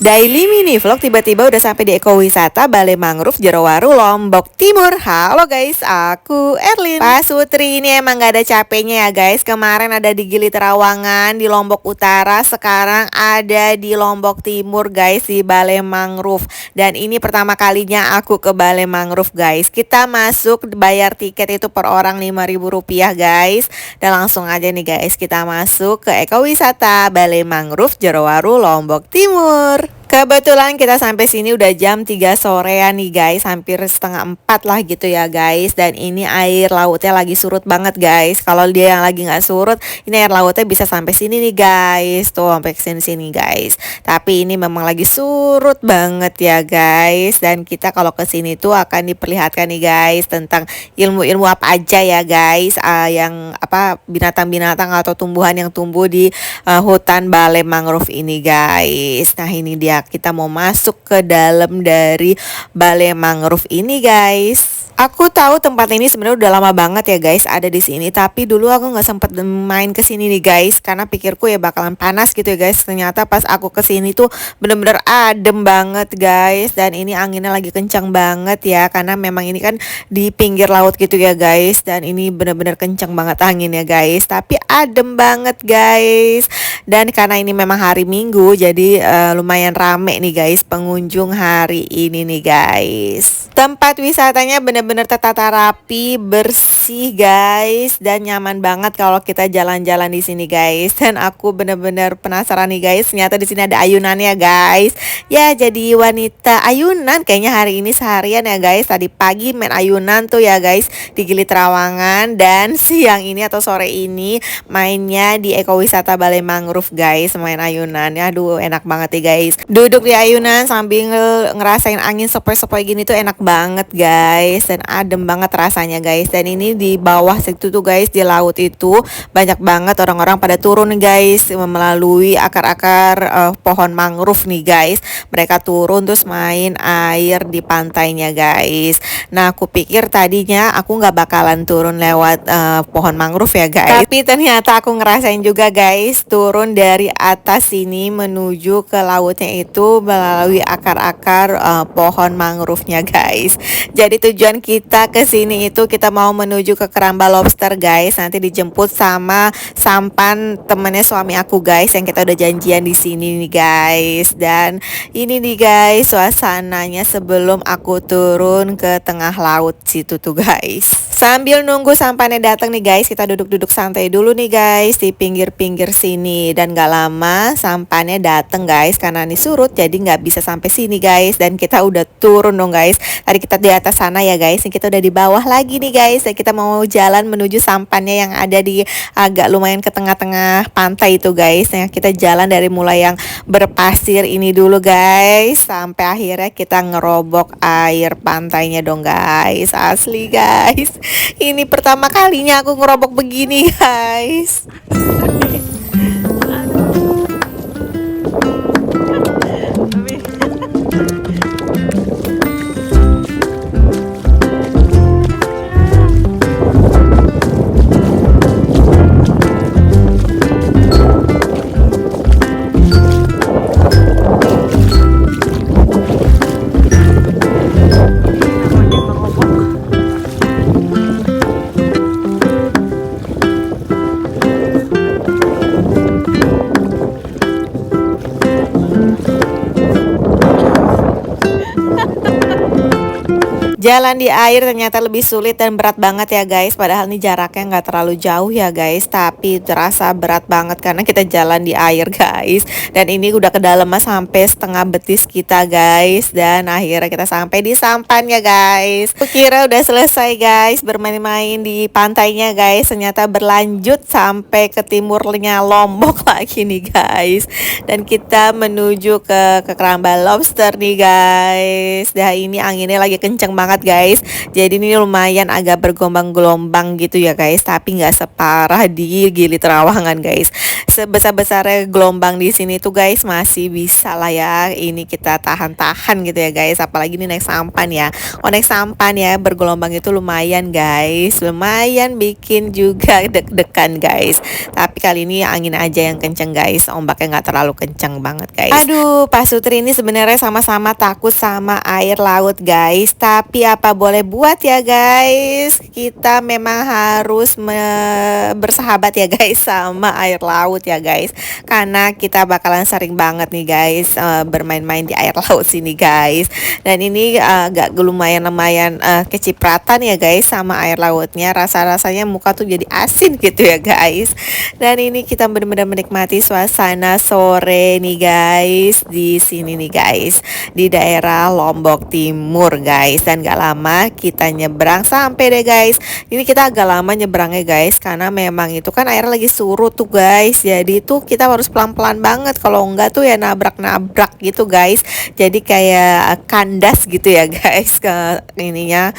Daily mini vlog tiba-tiba udah sampai di ekowisata Balai Mangrove Jerowaru Lombok Timur. Halo guys, aku Erlin. Pak Sutri ini emang gak ada capeknya ya guys. Kemarin ada di Gili Trawangan di Lombok Utara, sekarang ada di Lombok Timur guys, di Balai Mangrove. Dan ini pertama kalinya aku ke Balai Mangrove guys. Kita masuk, bayar tiket itu per orang Rp5.000 guys. Dan langsung aja nih guys, kita masuk ke ekowisata Balai Mangrove Jerowaru Lombok Timur. Kebetulan kita sampai sini udah jam 3 sorean nih guys, hampir setengah 4 lah gitu ya guys. Dan ini air lautnya lagi surut banget guys. Kalau dia yang lagi nggak surut, ini air lautnya bisa sampai sini nih guys. Tuh sampai sini guys. Tapi ini memang lagi surut banget ya guys. Dan kita kalau ke sini tuh akan diperlihatkan nih guys tentang ilmu-ilmu apa aja ya guys, yang apa binatang-binatang atau tumbuhan yang tumbuh di hutan Balai Mangrove ini guys. Nah ini dia, kita mau masuk ke dalam dari Balai Mangrove ini guys. Aku tahu tempat ini sebenarnya udah lama banget ya guys ada di sini, tapi dulu aku nggak sempet main ke sini nih guys karena pikirku ya bakalan panas gitu ya guys. Ternyata pas aku ke sini tuh bener-bener adem banget guys, dan ini anginnya lagi kencang banget ya karena memang ini kan di pinggir laut gitu ya guys, dan ini bener-bener kencang banget anginnya guys, tapi adem banget guys. Dan karena ini memang hari Minggu, jadi lumayan rame nih guys pengunjung hari ini nih guys. Tempat wisatanya bener-bener tertata rapi, bersih guys, dan nyaman banget kalau kita jalan-jalan di sini guys. Dan aku bener-bener penasaran nih guys, ternyata di sini ada ayunannya guys. Ya jadi wanita ayunan kayaknya hari ini seharian ya guys. Tadi pagi main ayunan tuh ya guys di Gili Trawangan, dan siang ini atau sore ini mainnya di ekowisata Balai Mangrove guys, main ayunan. Aduh enak banget nih guys, duduk di ayunan sambil ngerasain angin sepoi-sepoi gini tuh enak banget guys, dan adem banget rasanya guys. Dan ini di bawah situ tuh guys, di laut itu banyak banget orang-orang pada turun nih guys, melalui akar-akar pohon mangrove nih guys. Mereka turun terus main air di pantainya guys. Nah aku pikir tadinya aku nggak bakalan turun lewat pohon mangrove ya guys, tapi ternyata aku ngerasain juga guys, turun dari atas sini menuju ke lautnya itu melalui akar-akar pohon mangrove-nya guys. Jadi tujuan kita ke sini itu kita mau menuju ke Keramba Lobster guys. Nanti dijemput sama sampan temennya suami aku guys, yang kita udah janjian di sini nih guys. Dan ini nih guys suasananya sebelum aku turun ke tengah laut situ tuh guys. Sambil nunggu sampannya datang nih guys, kita duduk-duduk santai dulu nih guys di pinggir-pinggir sini. Dan gak lama sampannya datang guys, karena ini surut jadi nggak bisa sampai sini guys. Dan kita udah turun dong guys. Tadi kita di atas sana ya guys, ini kita udah di bawah lagi nih guys. Dan kita mau jalan menuju sampannya yang ada di agak lumayan ke tengah-tengah pantai itu guys. Nah kita jalan dari mulai yang berpasir ini dulu guys, sampai akhirnya kita ngerobok air pantainya dong guys. Asli guys, ini pertama kalinya aku ngerobok begini guys. Jalan di air ternyata lebih sulit dan berat banget ya guys. Padahal ini jaraknya nggak terlalu jauh ya guys, tapi terasa berat banget karena kita jalan di air guys. Dan ini udah ke dalam sampai setengah betis kita guys. Dan akhirnya kita sampai di sampan ya guys. Kira udah selesai guys bermain-main di pantainya guys, ternyata berlanjut sampai ke timurnya Lombok lagi nih guys. Dan kita menuju ke Keramba Lobster nih guys. Dah ini anginnya lagi kenceng banget banget guys. Jadi ini lumayan agak bergelombang-gelombang gitu ya guys, tapi nggak separah di Gili Trawangan guys. Sebesar-besarnya gelombang di sini tuh guys masih bisa lah ya. Ini kita tahan-tahan gitu ya guys. Apalagi ini naik sampan ya. Oh, naik sampan ya bergelombang itu lumayan guys. Lumayan bikin juga deg-degan guys. Tapi kali ini angin aja yang kenceng guys. Ombaknya nggak terlalu kenceng banget guys. Aduh, Pak Sutri ini sebenarnya sama-sama takut sama air laut guys. Tapi apa boleh buat ya guys. Kita memang harus bersahabat ya guys sama air laut ya guys, karena kita bakalan sering banget nih guys bermain-main di air laut sini guys. Dan ini agak lumayan kecipratan ya guys sama air lautnya, rasa-rasanya muka tuh jadi asin gitu ya guys. Dan ini kita benar-benar menikmati suasana sore nih guys di sini nih guys, di daerah Lombok Timur guys. Dan gak lama kita nyebrang sampai deh guys. Ini kita agak lama nyebrangnya guys, karena memang itu kan air lagi surut tuh guys. Jadi tuh kita harus pelan-pelan banget, kalau enggak tuh ya nabrak-nabrak gitu guys. Jadi kayak kandas gitu ya guys ke ininya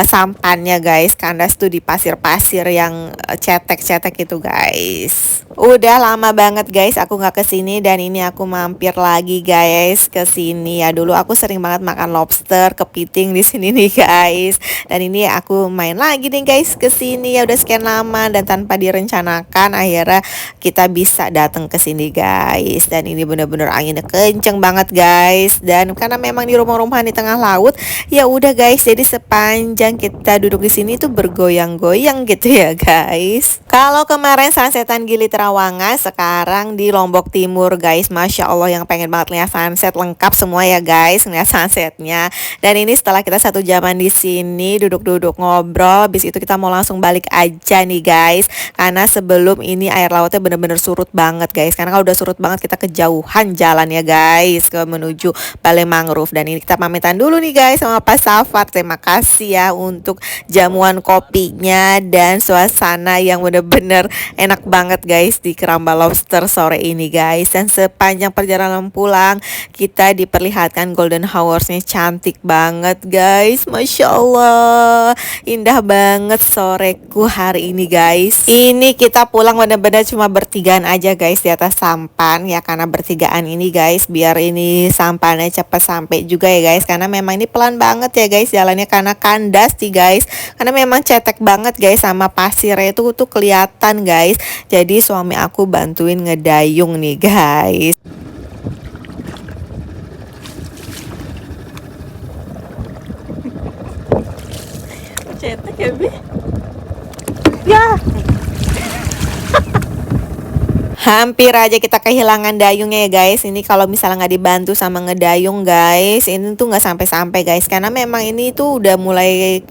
sampannya guys. Kandas tuh di pasir-pasir yang cetek-cetek itu guys. Udah lama banget guys aku nggak kesini, dan ini aku mampir lagi guys ke sini ya. Dulu aku sering banget makan lobster, kepiting di sini nih guys. Dan ini aku main lagi nih guys ke sini ya, udah sekian lama dan tanpa direncanakan akhirnya kita bisa datang ke sini guys. Dan ini bener-bener anginnya kenceng banget guys. Dan karena memang di rumah-rumah di tengah laut, ya udah guys. Jadi sepanjang kita duduk di sini tuh bergoyang-goyang gitu ya guys. Kalau kemarin sunsetan Gili Trawangan, sekarang di Lombok Timur guys. Masya Allah, yang pengen banget lihat sunset lengkap semua ya guys, ngeliat sunsetnya. Dan ini setelah kita 1 jaman di sini duduk-duduk ngobrol, habis itu kita mau langsung balik aja nih guys, karena sebelum ini air lautnya bener-bener surut banget guys. Karena kalau udah surut banget kita kejauhan jalan ya guys ke menuju Balai Mangrove. Dan ini kita pamitan dulu nih guys sama Pak Safar. Terima kasih ya untuk jamuan kopinya dan suasana yang bener-bener enak banget guys di Keramba Lobster sore ini guys. Dan sepanjang perjalanan pulang kita diperlihatkan golden hoursnya cantik banget guys. Masya Allah, indah banget soreku hari ini guys. Ini kita pulang bener-bener cuma bertigaan aja guys di atas sampan ya, karena bertigaan ini guys biar ini sampannya cepat sampai juga ya guys. Karena memang ini pelan banget ya guys jalannya, karena kandas nih guys, karena memang cetek banget guys sama pasirnya itu tuh kelihatan guys. Jadi suami aku bantuin ngedayung nih guys. Cetek ya Bi? Ya. Hampir aja kita kehilangan dayungnya ya guys. Ini kalau misalnya nggak dibantu sama ngedayung guys, ini tuh nggak sampai-sampai guys. Karena memang ini tuh udah mulai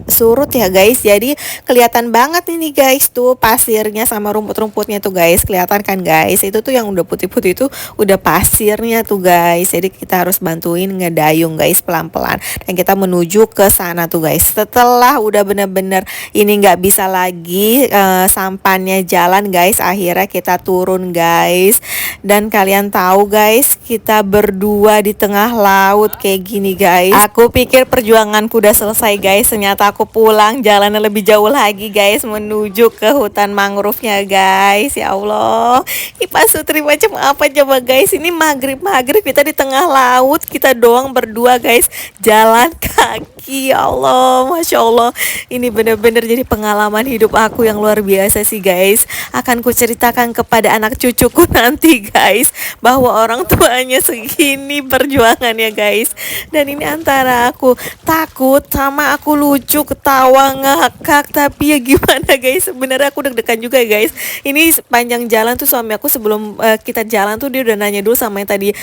surut ya guys. Jadi kelihatan banget ini guys tuh pasirnya sama rumput-rumputnya tuh guys. Kelihatan kan guys? Itu tuh yang udah putih-putih itu udah pasirnya tuh guys. Jadi kita harus bantuin ngedayung guys pelan-pelan. Dan kita menuju ke sana tuh guys. Setelah udah bener-bener ini nggak bisa lagi sampannya jalan guys, akhirnya kita turun guys. Dan kalian tahu guys, kita berdua di tengah laut kayak gini guys. Aku pikir perjuanganku udah selesai guys, ternyata aku pulang jalannya lebih jauh lagi guys, menuju ke hutan mangrove-nya guys. Ya Allah, ini Pak Sutri macam apa coba guys. Ini maghrib kita di tengah laut, kita doang berdua guys, jalan kaki. Ya Allah, Masya Allah, ini bener-bener jadi pengalaman hidup aku yang luar biasa sih guys. Akan kuceritakan kepada anak cucuku nanti guys, bahwa orang tuanya segini perjuangannya guys. Dan ini antara aku takut sama aku lucu, ketawa, ngakak. Tapi ya gimana guys, sebenarnya aku deg-degan juga guys. Ini sepanjang jalan tuh suami aku sebelum kita jalan tuh dia udah nanya dulu sama yang tadi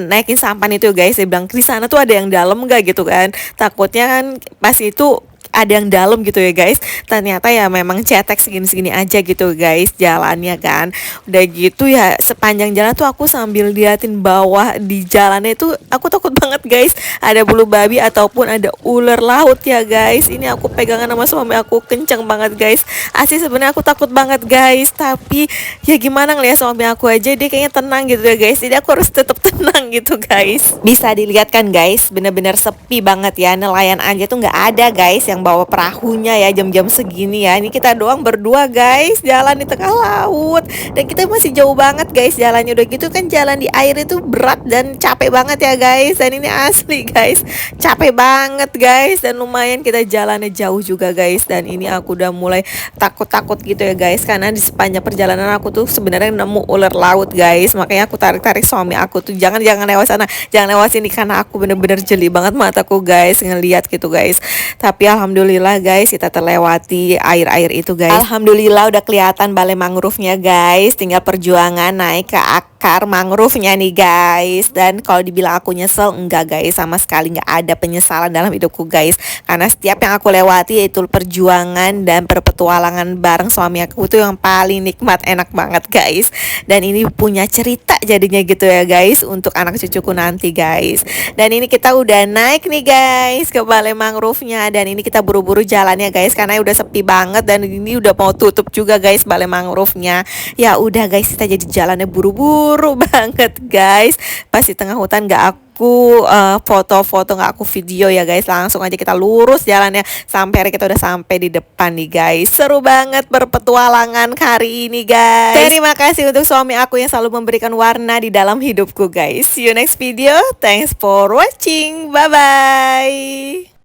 naikin sampan itu guys. Dia bilang di sana tuh ada yang dalam nggak gitu kan. Takutnya kan pas itu ada yang dalam gitu ya guys. Ternyata ya memang cetek segini-segini aja gitu guys jalannya kan. Udah gitu ya sepanjang jalan tuh aku sambil liatin bawah di jalannya itu aku takut banget guys. Ada bulu babi ataupun ada ular laut ya guys. Ini aku pegangan sama suami aku kenceng banget guys. Asli sebenarnya aku takut banget guys. Tapi ya gimana ngeliat suami aku aja dia kayaknya tenang gitu ya guys. Jadi aku harus tetap tenang gitu guys. Bisa dilihat kan guys, bener-bener sepi banget ya. Nelayan aja tuh nggak ada guys yang bawa perahunya ya jam-jam segini ya. Ini kita doang berdua guys jalan di tengah laut. Dan kita masih jauh banget guys jalannya. Udah gitu kan jalan di air itu berat dan capek banget ya guys. Dan ini asli guys, capek banget guys. Dan lumayan kita jalannya jauh juga guys. Dan ini aku udah mulai takut-takut gitu ya guys. Karena di sepanjang perjalanan aku tuh sebenarnya nemu ular laut guys. Makanya aku tarik-tarik suami aku tuh jangan lewat sana, jangan lewat sini, karena aku bener-bener jeli banget mataku guys ngeliat gitu guys. Tapi alhamdulillah guys kita terlewati air-air itu guys. Alhamdulillah udah kelihatan balai mangrove-nya guys. Tinggal perjuangan naik ke akar mangrove-nya nih guys. Dan kalau dibilang aku nyesel, enggak guys, sama sekali nggak ada penyesalan dalam hidupku guys. Karena setiap yang aku lewati yaitu perjuangan dan perpetualangan bareng suami aku itu yang paling nikmat, enak banget guys. Dan ini punya cerita jadinya gitu ya guys untuk anak cucuku nanti guys. Dan ini kita udah naik nih guys ke balai mangrove-nya. Dan ini kita buru-buru jalannya guys karena udah sepi banget. Dan ini udah mau tutup juga guys balai mangrove-nya. Ya udah guys kita jadi jalannya buru-buru banget guys. Pas di tengah hutan gak aku foto-foto, nggak aku video ya guys, langsung aja kita lurus jalannya sampai kita udah sampai di depan nih guys. Seru banget berpetualangan hari ini guys. Terima kasih untuk suami aku yang selalu memberikan warna di dalam hidupku guys. See you next video, thanks for watching, bye bye.